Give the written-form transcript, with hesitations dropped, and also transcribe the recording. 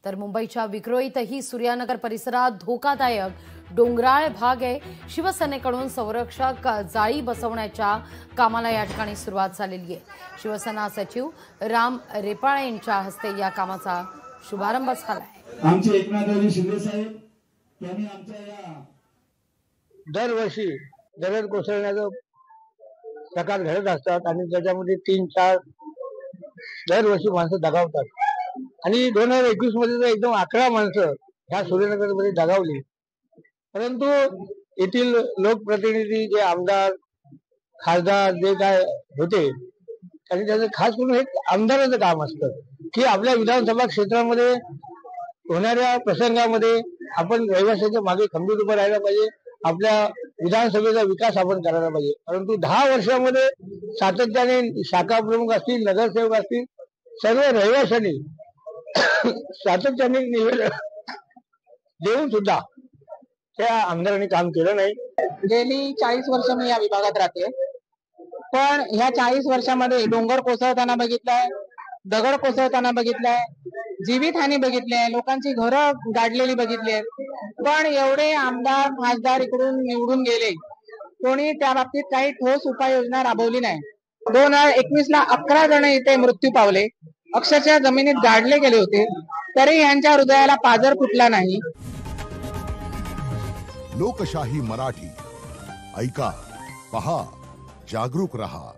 तर मुंबईच्या विक्रोळीतही सूर्यानगर परिसरात धोकादायक डोंगराळ भाग आहे। शिवसेनेकडून संरक्षक जाळी बसवण्याच्या कामाला या ठिकाणी सुरुवात झालेली आहे। शिवसेना सचिव राम रेपाळे यांच्या हस्ते या कामाचा शुभारंभ झालाय। आमचे एकनाथराव शिंदे साहेब यांनी आमच्या या दरवर्षी दरड कोसळण्याचा प्रकार घडत असतात आणि त्याच्यामध्ये 3-4 दरवर्षी माणसं दगावतात आणि 2021 मध्ये तर एकदम 11 माणसं ह्या सूर्यनगर मध्ये दगावली। परंतु येथील लोकप्रतिनिधी जे आमदार खासदार जे काय होते त्यांनी त्याचं खास करून एक आमदाराचं काम असतं की आपल्या विधानसभा क्षेत्रामध्ये होणाऱ्या प्रसंगामध्ये आपण रहिवाशांच्या मागे खंबीर उभं राहायला पाहिजे, आपल्या विधानसभेचा विकास आपण करायला पाहिजे। परंतु 10 वर्षामध्ये सातत्याने शाखा प्रमुख असतील, नगरसेवक असतील, सर्व रहिवाशांनी सातत्याने निवेदन देऊन सुद्धा त्या आमदारांनी काम केलं नाही। गेली 40 वर्ष मी या विभागात राहते, पण ह्या 40 वर्षामध्ये डोंगर कोसळताना बघितलाय, दगड कोसळताना बघितलाय, जीवितहानी बघितली आहे, लोकांची घरं गाडलेली बघितली आहेत। पण एवढे आमदार खासदार इकडून निवडून गेले, कोणी त्या बाबतीत काही ठोस उपाययोजना राबवली नाही। 2021 ला 11 जण इथे मृत्यू पावले, अक्षरशः जमिनीत गाडले गेले होते, तरी यांच्या हृदयाला पाझर फुटला नाही। लोकशाही मराठी ऐका, पहा, जागरूक रहा।